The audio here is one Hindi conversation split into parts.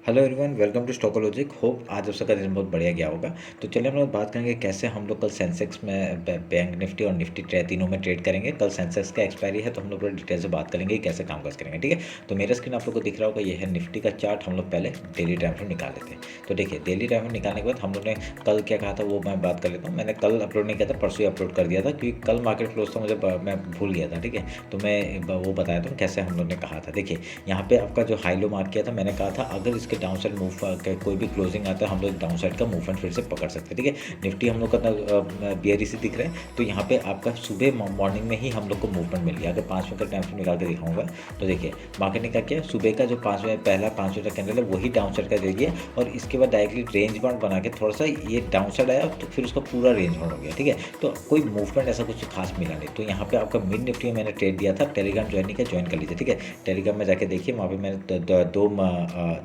Hello everyone, welcome to Stockologic. होप आज आप सबका दिन बहुत बढ़िया गया होगा। तो चलिए हम लोग बात करेंगे कैसे हम लोग कल सेंसेक्स में बैंक निफ्टी और निफ्टी तीनों में ट्रेड करेंगे। कल सेंसेक्स का एक्सपायरी है तो हम लोग पूरा डिटेल से बात करेंगे कि कैसे कामकाज करेंगे। ठीक है, तो मेरा स्क्रीन आप लोग को दिख रहा होगा, ये है निफ्टी का चार्ट। हम लोग पहले डेली टाइम फ्रेम निकाल लेते हैं। तो देखिए, डेली टाइम फ्रेम निकालने के बाद हम लोग ने कल क्या कहा था वो मैं बात कर लेता हूँ। मैंने कल अपलोड नहीं किया था, परसों ही अपलोड कर दिया था क्योंकि कल मार्केट क्लोज था, मुझे मैं भूल गया था। ठीक है, तो मैं वो बताया था कैसे हम लोग ने कहा था। देखिए, यहाँ पे आपका जो हाई लो मार्क किया था, मैंने कहा था अगर इसके डाउन साइड मूव कोई भी क्लोजिंग आता है हम लोग डाउन साइड का मूवमेंट फिर से पकड़ सकते हैं। ठीक है, निफ्टी हम लोग का बियरिश से दिख रहा है, तो यहाँ पे आपका सुबह मॉर्निंग में ही हम लोग को मूवमेंट मिल गया। अगर 5 मिनट का टाइम फ्रेम निकाल के दिखाऊंगा तो देखिए मार्केट ने क्या किया, सुबह का जो 5 मिनट पहला 5 मिनट का कैंडल है वही डाउन साइड का दे दिया और इसके बाद डायरेक्टली रेंज बाउंड बना के थोड़ा सा ये डाउन साइड आया तो फिर उसका पूरा रेंज बाउंड हो गया। ठीक है, तो कोई मूवमेंट ऐसा कुछ खास मिला नहीं। तो यहाँ पे आपका मिड निफ्टी में मैंने ट्रेड दिया था। टेलीग्राम ज्वाइन नहीं किया, ज्वाइन कर लीजिए। ठीक है, टेलीग्राम में जाके देखिए, वहाँ पे मैंने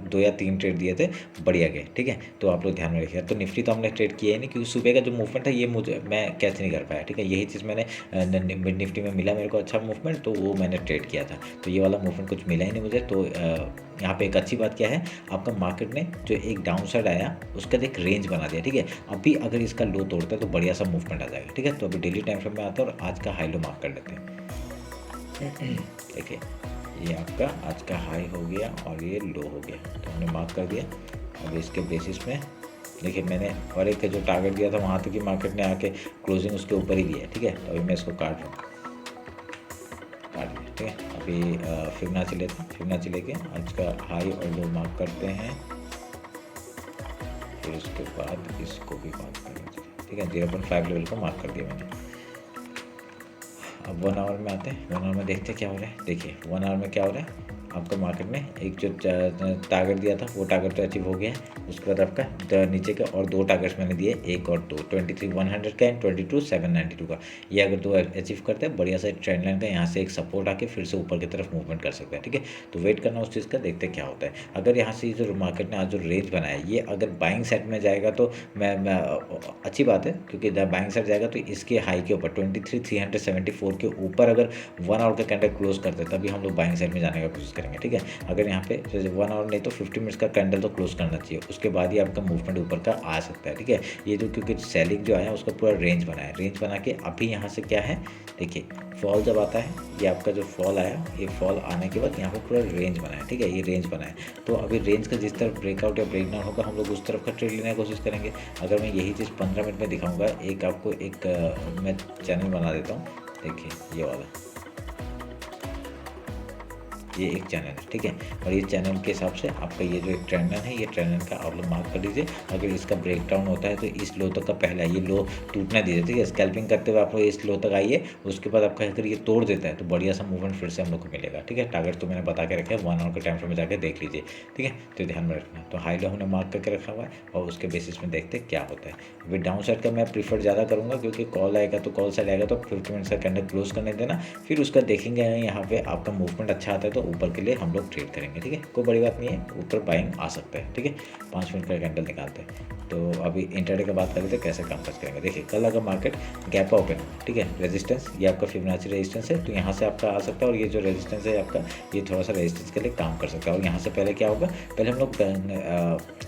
दो या तीन ट्रेड दिए थे, बढ़िया गए। ठीक है, तो आप लोग ध्यान में रखिएगा। तो निफ्टी तो हमने ट्रेड किया ही नहीं क्योंकि सुबह का जो मूवमेंट है ये मुझे मैं कैच नहीं कर पाया। ठीक है, यही चीज़ मैंने मिड निफ्टी में मिला मेरे को अच्छा मूवमेंट, तो वो मैंने ट्रेड किया था। तो ये वाला मूवमेंट कुछ मिला ही नहीं मुझे। तो यहाँ पे एक अच्छी बात क्या है, आपका मार्केट ने जो एक डाउन साइड आया उसका एक रेंज बना दिया। ठीक है, अभी अगर इसका लो तोड़ता है तो बढ़िया सा मूवमेंट आ जाएगा। ठीक है, तो अभी डेली टाइम फ्रेम में आता है और आज का हाई लो मार्क कर लेते हैं। देखिए, ये आपका आज का हाई हो गया और ये लो हो गया, तो हमने मार्क कर दिया। अब इसके बेसिस में देखिए, मैंने और एक जो टारगेट दिया था वहाँ तक कि मार्केट ने आके क्लोजिंग उसके ऊपर ही दिया है। ठीक है, तो अभी मैं इसको काट रहा हूँ, काट दिया। ठीक है, अभी फिबोनाची लेते हैं। फिबोनाची लेके आज का हाई और लो मार्क करते हैं, फिर उसके बाद इसको भी मार्क करेंगे। ठीक है, 0.5 लेवल को मार्क कर दिया मैंने। अब 1 आवर में आते हैं। 1 आवर में देखते हैं क्या हो रहा है। देखिए 1 आवर में क्या हो रहा है, आपका मार्केट ने एक जो टारगेट दिया था वो टारगेट तो अचीव हो गया है। उसके बाद आपका नीचे के और दो टारगेट्स मैंने दिए, एक और दो, 23,100 का एंड 22,792 का। ये अगर दो अचीव करते हैं बढ़िया सा ट्रेंड लाइन का, यहाँ से एक सपोर्ट आके फिर से ऊपर की तरफ मूवमेंट कर सकता है। ठीक है, तो वेट करना उस चीज़ का, देखते क्या होता है। अगर यहाँ से जो मार्केट ने आज जो रेंज बनाया ये अगर बाइंग साइड में जाएगा तो मैं अच्छी बात है, क्योंकि जब बाइंग साइड जाएगा तो इसके हाई के ऊपर 23,374 के ऊपर अगर 1 आवर का कैंडल क्लोज करते हैं तभी हम लोग बाइंग साइड में जाने का कोशिश करेंगे। ठीक है, अगर यहाँ पे जैसे 1 आवर नहीं तो 50 मिनट्स का कैंडल तो क्लोज करना चाहिए, उसके बाद ही आपका मूवमेंट ऊपर का आ सकता है। ठीक है, ये जो क्योंकि सेलिंग जो आया उसका पूरा रेंज बना है, रेंज बना के अभी यहाँ से क्या है, देखिए फॉल जब आता है, ये आपका जो फॉल आया, ये फॉल आने के बाद यहाँ पे पूरा रेंज बना है। ठीक है, ये रेंज बना है, तो अभी रेंज का जिस तरफ ब्रेकआउट या ब्रेकडाउन होगा हम लोग उस तरफ का ट्रेड लेने की कोशिश करेंगे। अगर मैं यही चीज़ 15 मिनट में दिखाऊंगा, एक आपको एक मैं चैनल बना देता हूँ। देखिए ये वाला, ये एक चैनल है। ठीक है, और ये चैनल के हिसाब से आपका ये जो एक ट्रेंड है, ये ट्रेंड का आप लोग मार्क कर दीजिए। अगर इसका ब्रेकडाउन होता है तो इस लो तक का पहला ये लो टूटना दीजिए। ठीक है, स्कैल्पिंग करते हुए आप लोग इस लो तक आइए, उसके बाद आपका अगर ये तोड़ देता है तो बढ़िया सा मूवमेंट फिर से हम लोग को मिलेगा। ठीक है, टारगेट तो मैंने बता के रखा है, 1 आवर के टाइम फ्रेम में जाकर देख लीजिए। ठीक है, तो ध्यान में रखना। तो हाई लो हमने मार्क करके रखा हुआ है और उसके बेसिस में देखते क्या होता है। अभी डाउन साइड का मैं प्रीफर ज़्यादा करूँगा क्योंकि कॉल आएगा तो कॉल साइड आएगा तो 50 मिनट्स का कैंडल क्लोज करने देना, फिर उसका देखेंगे यहाँ पे आपका मूवमेंट अच्छा आता है तो ऊपर के लिए हम लोग ट्रेड करेंगे। ठीक है, कोई बड़ी बात नहीं है, ऊपर बाइंग आ सकता है। ठीक है, 5 मिनट का कैंडल निकालते हैं। तो अभी इंटरडे का बात कर लेते हैं कैसे काम काज करेंगे। देखिए कल अगर मार्केट गैप ओपन हो, ठीक है, रेजिस्टेंस ये आपका फिबोनाची रेजिस्टेंस है, तो यहाँ से आपका आ सकता है और ये जो रेजिस्टेंस है आपका ये थोड़ा सा रेजिस्टेंस के लिए काम कर सकता है। और यहाँ से पहले क्या होगा, पहले हम लोग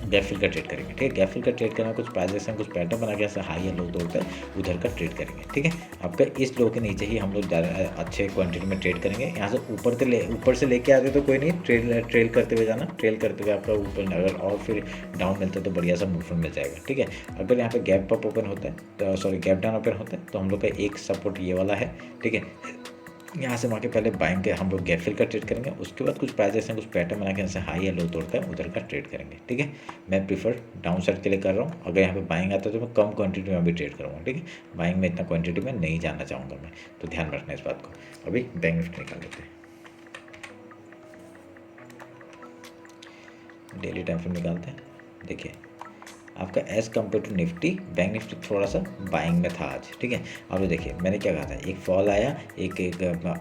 गैप फिल का ट्रेड करेंगे। ठीक है, गैप फिल का ट्रेड करना, कुछ प्राइजेस हैं, कुछ पैटर्न बना के ऐसा हाई या लो तोड़ता है उधर का ट्रेड करेंगे। ठीक है, आपका इस लो के नीचे ही हम लोग अच्छे क्वांटिटी में ट्रेड करेंगे। यहाँ से ऊपर से लेके आते तो कोई नहीं, ट्रेल करते हुए जाना, ट्रेल करते हुए आपका ऊपर अगर और फिर डाउन मिलता है तो बढ़िया सा मूवमेंट मिल जाएगा। ठीक है, अगर यहाँ पे गैप अप ओपन होता है तो सॉरी गैप डाउन ओपन होता है तो हम लोग का एक सपोर्ट ये वाला है। ठीक है, यहाँ से वहाँ के पहले बाइंग के हम लोग गैप फिल का ट्रेड करेंगे, उसके बाद कुछ प्राइजेस हैं, कुछ पैटर्न बना के यहाँ से हाई या लो तोड़ता है उधर का ट्रेड करेंगे। ठीक है, मैं प्रीफर डाउन साइड के लिए कर रहा हूँ। अगर यहाँ पे बाइंग आता है तो मैं कम क्वांटिटी में भी ट्रेड करूँगा। ठीक है, बाइंग में इतना क्वांटिटी में नहीं जाना चाहूँगा मैं, तो ध्यान रखना इस बात को। अभी बैंक निफ्टी निकाल लेते हैं, डेली टाइम फ्रेम निकालते हैं। देखिए आपका as compare to Nifty, bank Nifty थोड़ा सा बाइंग में था आज, ठीक है। अब देखिए मैंने क्या कहा था, एक फॉल आया, एक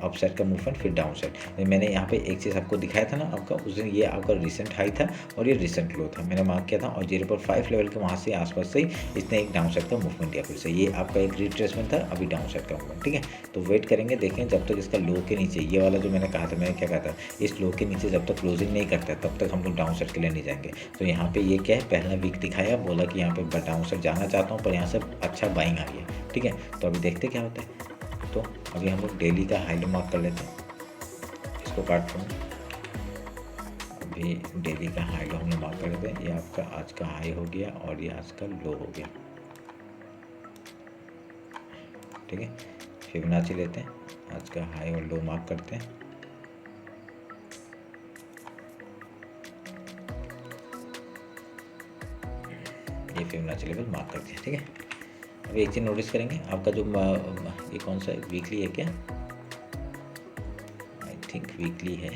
अपसाइड का मूवमेंट, फिर डाउन साइड। मैंने यहाँ पे एक चीज़ आपको दिखाया था ना आपका उस दिन, ये आपका रिसेंट हाई था और ये रिसेंट लो था, मैंने मार्क किया था। और 0.5 लेवल के वहाँ से आसपास से ही इसने एक डाउन साइड का मूवमेंट दिया फिर से। ये आपका एक रिट्रेसमेंट था, अभी डाउन साइड का मूवमेंट, ठीक है। तो वेट करेंगे, देखें जब तक इसका लो के नीचे, ये वाला जो मैंने कहा था, मैंने क्या कहा था, इस लो के नीचे जब तक क्लोजिंग नहीं करता है तब तक हम लोग डाउन साइड के लिए नहीं जाएंगे। तो यहाँ पे ये क्या है, पहला वीक दिखाया, बोला कि यहाँ पे डाउन साइड जाना चाहता हूँ, पर यहाँ से अच्छा बाइंग आ गया, ठीक है। तो अभी देखते क्या होता है। तो अभी हम लोग डेली का हाई लो मार्क कर लेते हैं, इसको काट दूँ। अभी डेली का हाई लो हमने मार्क कर लेते हैं, ये आपका आज का हाई हो गया और ये आज का लो हो गया, ठीक है। फिबोनाची लेते हैं, आज का हाई और लो मार्क करते हैं। ये फिबोनाची लेवल मार्क कर दिया, ठीक है। अब एक चीज़ नोटिस करेंगे, आपका जो ये कौन सा वीकली है क्या, आई थिंक वीकली है,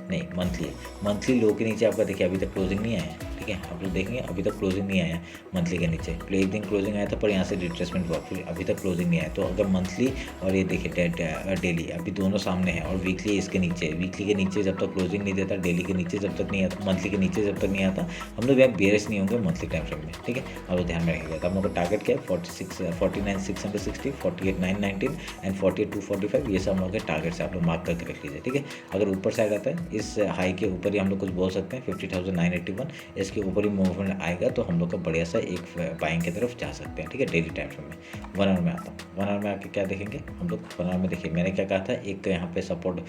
नहीं मंथली है। मंथली लो के नीचे आपका देखिए अभी तक क्लोजिंग नहीं आया है, ठीक है। आप लोग देखेंगे अभी तक क्लोजिंग नहीं आया मंथली के नीचे। तो एक दिन क्लोजिंग आया था पर यहाँ से रिट्रेसमेंट हुआ, फिर अभी तक क्लोजिंग नहीं आया। तो अगर मंथली और ये देखिए डेली अभी दोनों सामने हैं, और वीकली इसके नीचे, वीकली के नीचे जब तक क्लोजिंग नहीं देता, डेली के नीचे जब तक नहीं आता, मंथली के नीचे जब तक नहीं आता, हम लोग यहाँ बेयरिश नहीं होंगे मंथली टाइम फ्रेम में, ठीक है। और ध्यान में रखिएगा। तो हम लोग का टारगेट क्या है, 49,660, 48,919 एंड 48,245, ये सब हम लोग के टारगेट से आप लोग मार्क करके रख लीजिए, ठीक है। अगर ऊपर साइड आता है, इस हाई के ऊपर ही हम लोग कुछ बोल सकते हैं, 50,981, इसके ऊपर ही मूवमेंट आएगा तो हम लोग का बढ़िया सा एक बाइंग की तरफ जा सकते हैं, ठीक है। डेली टाइम फ्रेम में 1 आवर में आता हूँ, 1 आवर में आके क्या देखेंगे हम लोग। 1 आवर में देखिए मैंने क्या कहा था, एक यहाँ पे सपोर्ट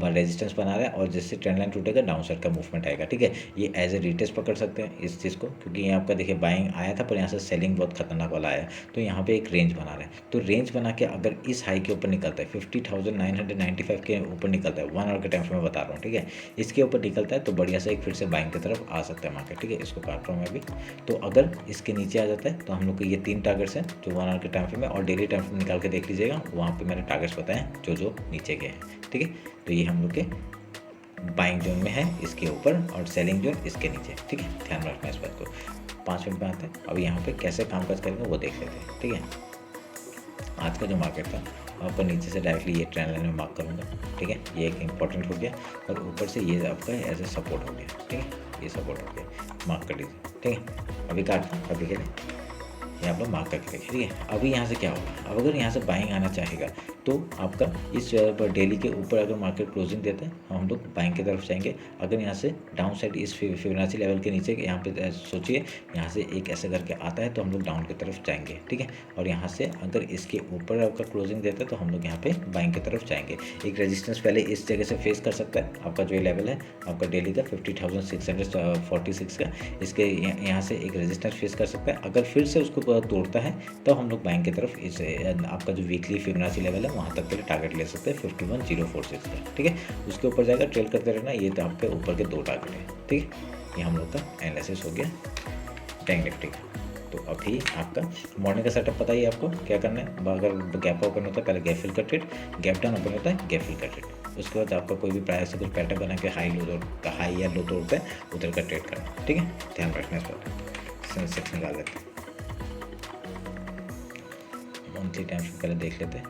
रेजिस्टेंस बना रहा है और जिससे ट्रेंड लाइन टूटेगा डाउन साइड का मूवमेंट आएगा, ठीक है। ये एज ए रिटेस्ट पकड़ सकते हैं इस चीज़ को, क्योंकि ये आपका देखिए बाइंग आया था पर यहाँ से सेलिंग बहुत खतरनाक वाला आया, तो यहाँ पे एक रेंज बना रहा है। तो रेंज बना के अगर इस हाई के ऊपर निकलता है, 50,995 के ऊपर निकलता है, 1 आवर के टाइम फ्रेम में बता रहा हूँ, ठीक है, इसके ऊपर निकलता है तो बढ़िया से एक फिर से बाइंग की तरफ आ सकता है मार्केट, ठीक है। इसको काट रहा हूँ मैं अभी। तो अगर इसके नीचे आ जाता है तो हम लोग के ये 3 टारगेट्स हैं जो 1 आवर के टाइम फ्रेम में, और डेली टाइम फ्रेम निकाल के देख लीजिएगा, वहाँ पे मैंने टारगेट्स बताए जो जो नीचे गए हैं, ठीक है। तो ये हम लोग के बाइंग जोन में है इसके ऊपर और सेलिंग जोन इसके नीचे, ठीक है। ध्यान रखना इस बात को। 5 मिनट में आते हैं, अब यहाँ पे कैसे कामकाज करेंगे वो देख लेते हैं, ठीक है। आज का जो मार्केट था, आपका नीचे से डायरेक्टली ये ट्रेंड लाइन में मार्क करूँगा, ठीक है। ये एक इंपॉर्टेंट हो गया, और ऊपर से ये आपका एज ए सपोर्ट हो गया, ठीक है। ये सपोर्ट हो गया, मार्क कर लीजिए, ठीक है। अभी काटता हूँ, अभी के लिए ये आप लोग मार्क करके रखिए, ठीक है। अभी यहाँ से क्या होगा, अब अगर यहाँ से बाइंग आना चाहेगा तो आपका इस डेली के ऊपर अगर मार्केट क्लोजिंग देता है हम लोग बाइंग की तरफ जाएंगे। अगर यहाँ से डाउन साइड इस फिबोनाची लेवल के नीचे, यहाँ पे सोचिए यहाँ से एक ऐसे करके आता है तो हम लोग डाउन की तरफ जाएंगे, ठीक है। और यहाँ से अगर इसके ऊपर आपका क्लोजिंग देता है तो हम लोग यहाँ पे बाइंग की तरफ जाएंगे। एक रेजिस्टेंस पहले इस जगह से फेस कर सकता है, आपका जो लेवल है आपका डेली का 50,646 का, इसके यहाँ से एक रेजिस्टेंस फेस कर सकता है। अगर फिर से उसको तोड़ता है तो हम लोग बाइंग की तरफ इस आपका जो वीकली फिबोनाची लेवल है वहाँ तक के लिए टारगेट ले सकते हैं 51,046 का, ठीक है। उसके ऊपर जाएगा, ट्रेल करते रहना। ये तो आपके ऊपर के 2 टारगेट है, ठीक है। ये हम लोग का एनालिसिस हो गया बैंक निफ्टी का। तो अभी आपका मॉर्निंग का सेटअप पता ही आपको क्या करना है। अगर गैप ओपन होता है पहले गैप फिल का ट्रेड, गैप डाउन ओपन होता है गैप फिल का ट्रेड, उसके बाद आपका कोई भी प्राइस से कुछ पैटर्न बना के हाई या लो तोड़ता है उधर का ट्रेड करना, ठीक है। ध्यान रखना इस बात। सेंसेक्स निकाल लेते हैं, मंथली टाइम फ्रेम पहले देख लेते हैं।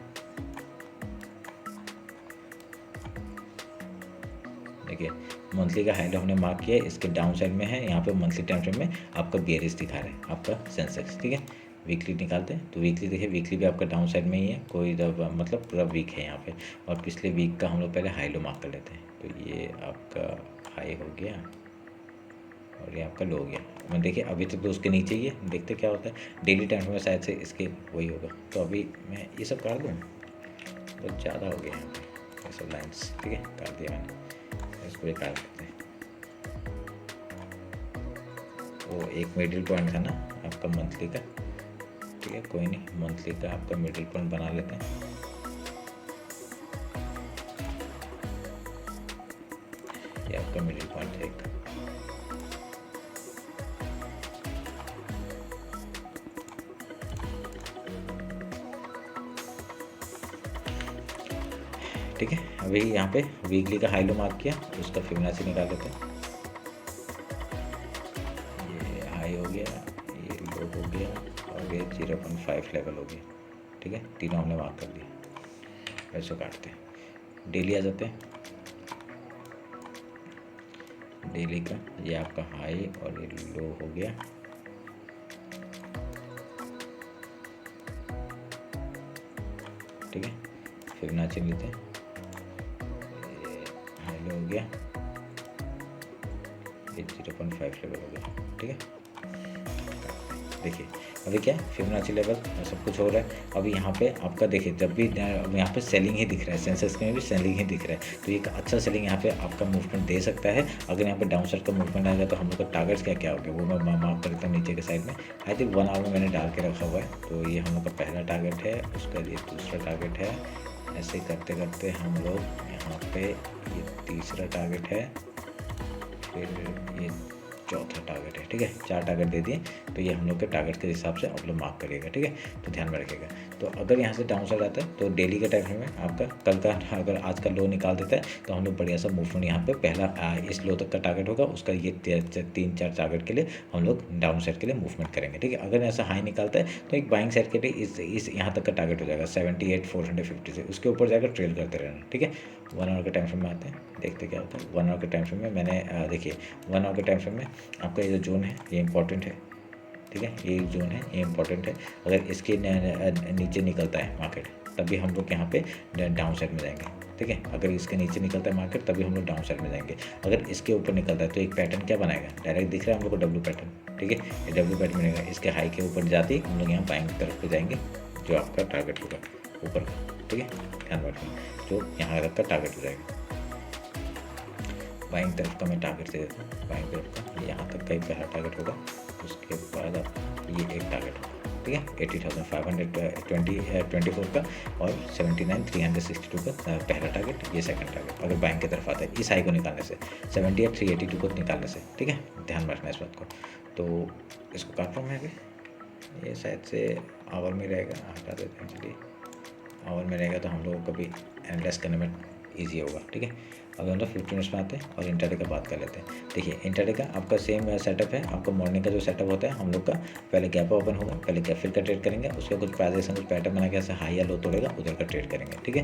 देखिए मंथली का हाई हमने मार्क किया है, इसके डाउन साइड में है, यहाँ पे मंथली टाइम फ्रेम में आपका बेयरिश दिखा रहा है आपका सेंसेक्स, ठीक है। वीकली निकालते हैं तो वीकली देखिए, वीकली भी आपका डाउन साइड में ही है, कोई मतलब पूरा वीक है यहाँ पे। और पिछले वीक का हम लोग पहले हाई लो मार्क कर लेते हैं। तो ये आपका हाई हो गया और ये आपका लो हो गया। मैं देखिए अभी तक तो उसके नीचे ही है, देखते क्या होता है। डेली टाइम फ्रेम में शायद से इसके वही होगा। तो अभी मैं ये सब काट दूँ, बहुत ज़्यादा हो गया यहाँ पे ये सब लाइन्स, ठीक है, काट दिया मैंने। इसको भी काट देते हैं। वो एक मिडिल पॉइंट था ना आपका मंथली का, ठीक है, कोई नहीं, मंथली का आपका मिडिल पॉइंट बना लेते हैं। ये आपका मिडिल पॉइंट है एक, ठीक है। अभी यहाँ पे वीकली का हाई लो मार्क किया, उसका फिबोनाची निकाल लेते हैं। ये हाई हो गया, ये लो हो गया और ये 0.5 लेवल हो गया। ठीक है, तीनों हमने मार्क कर दिया। ऐसे काटते हैं, डेली आ जाते हैं। डेली का ये आपका हाई और ये लो हो गया। ठीक है, फिबोनाची लेते हैं, हाई लो हो गया, ये 0.5 लेवल हो गया। ठीक है, देखिए अभी क्या है, फिबोनाची लेवल सब कुछ हो रहा है। अभी यहाँ पे आपका देखिए, जब भी यहाँ पे सेलिंग ही दिख रहा है, सेंसेक्स में भी सेलिंग ही दिख रहा है, तो ये अच्छा सेलिंग यहाँ पे आपका मूवमेंट दे सकता है। अगर यहाँ पे डाउन साइड का मूवमेंट आएगा तो हम लोग का टारगेट्स क्या क्या हो गया वो मैं मार्क करता हूँ नीचे के साइड में। आई थिंक 1 आवर में मैंने डाल के रखा हुआ है। तो ये हम लोग का पहला टारगेट है, उसका ये दूसरा टारगेट है। ऐसे करते करते हम लोग यहाँ पे ये तीसरा टारगेट है, फिर ये चौथा टारगेट है। ठीक है, 4 टारगेट दे दिए। तो ये हम लोग के टारगेट के हिसाब से आप लोग मार्क करिएगा। ठीक है, तो ध्यान में रखिएगा। तो अगर यहाँ से डाउन साइड आता है तो डेली के टाइम फ्रेम में आपका कल का अगर आज का लो निकाल देता है तो हम लोग बढ़िया सा मूवमेंट यहाँ पे पहला इस लो तक का टारगेट होगा, उसका ये 3-4 टारगेट के लिए हम लोग डाउन साइड के लिए मूवमेंट करेंगे। ठीक है, अगर ऐसा हाई निकालता है तो एक बाइंग साइड के लिए इस यहाँ तक का टारगेट हो जाएगा 78,450 से, उसके ऊपर जाकर ट्रेल करते रहना। ठीक है, 1 आवर के टाइम फ्रेम में आते हैं, देखते क्या होता है। 1 आवर के टाइम फ्रेम में मैंने देखिए 1 आवर के टाइम फ्रेम में आपका ये जो जोन है ये इंपॉर्टेंट है। ठीक है, ये जोन है, ये इंपॉर्टेंट है। अगर इसके नीचे निकलता है मार्केट तभी हम लोग यहाँ पे डाउन साइड में जाएंगे। ठीक है, अगर इसके नीचे निकलता है मार्केट तभी हम लोग डाउन साइड में जाएंगे। अगर इसके ऊपर निकलता है तो एक पैटर्न क्या बनाएगा, डायरेक्ट दिख रहा है हम लोग को डब्ल्यू पैटर्न। ठीक है, ये डब्ल्यू पैटर्न बनेगा, इसके हाई के ऊपर जाते ही हम लोग यहाँ बाइंग की तरफ पे जाएंगे, जो आपका टारगेट होगा ऊपर का। ठीक है, ध्यान रखें, जो यहाँ तक का टारगेट हो जाएगा। बाइंग तरफ का मैं टारगेट दे देता हूँ, बाइंग तरफ का यहाँ तक का ही पहला टारगेट होगा, उसके बाद ये एक टारगेट होगा। ठीक है, 80,524 का और 79,362 का पहला टारगेट, ये सेकंड टारगेट। अगर बाइंग की तरफ आता है इस हाई को निकालने से, 78,382 को निकालने से। ठीक है, ध्यान में रखना इस बात को। तो इसको काट रहा हूँ मैं अभी, ये शायद से आवर में रहेगा, हटा देते हैं। चलिए, आवर में रहेगा तो हम लोगों को भी एनालाइज करने में ईजी होगा। ठीक है, अभी हम लोग 50 मिनट्स में आते हैं और इंटरडे का बात कर लेते हैं। देखिए, इंटरडे का आपका सेम सेटअप है। आपका मॉर्निंग का जो सेटअप होता है हम लोग का, पहले गैप ओपन होगा, पहले गैप फिल का ट्रेड करेंगे, उसके कुछ प्राइजेशन कुछ पैटर्न बना के ऐसे हाई या लो तोड़ेगा, उधर का ट्रेड करेंगे। ठीक है,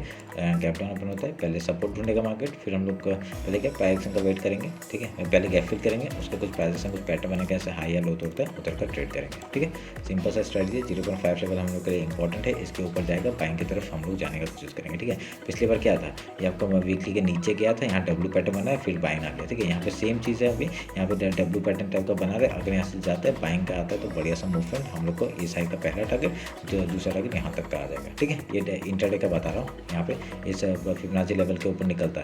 गैप डाउन ओपन होता है, पहले सपोर्ट ढूंढेगा मार्केट, फिर हम लोग पहले क्या प्राइजेशन का वेट करेंगे। ठीक है, पहले गैप फिल करेंगे, उसके कुछ प्राइजेशन कुछ पैटर्न बना के ऐसे हाई या लो तोड़ता है, उधर का ट्रेड करेंगे। ठीक है, सिंपल सा स्ट्रेटजी। 0.5 लेवल हम लोग के लिए इंपॉर्टेंट है, इसके ऊपर जाएगा, बाइंग की तरफ हम लोग जाने का कोशिश करेंगे। ठीक है, पिछली बार क्या था, ये आपका वीकली के नीचे गया था, यहाँ डब्ल्यू पैटर्न बना है, फिर बाइंग आ गया। ठीक है, यहाँ पे सेम चीज़ है। अभी यहाँ पे डब्ल्यू पैटर्न टाइप का बना रहे, अगर यहाँ से जाता है बाइंग का आता है तो बढ़िया सा मूवमेंट हम लोग को इस साइड का पहला टारगेट, जो दूसरा टारगेट यहाँ तक का आ जाएगा। ठीक है, ये इंटरडे का बता रहा हूँ। यहाँ पे इस फिबोनाची लेवल के ऊपर निकलता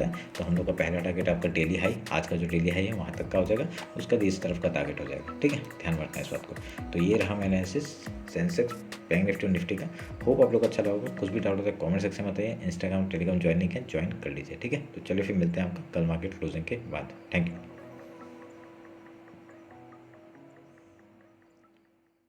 है तो हम लोग का पहला टारगेट आपका डेली हाई, आज का जो डेली हाई है वहाँ तक का हो जाएगा, उसका इस तरफ का टारगेट हो जाएगा। ठीक है, ध्यान रखना इस बात को। तो ये रहा मैंने एनालिसिस सेंसेक्स, बैंक निफ्टी और निफ्टी का। होप आप लोग अच्छा लगा। कुछ भी डाउट होता है कमेंट सेक्शन में बताइए। इंस्टाग्राम टेलीग्राम ज्वाइन नहीं किया, ज्वाइन कर लीजिए। ठीक है, तो चलिए फिर मिलते हैं आपका कल मार्केट क्लोजिंग के बाद। Thank you.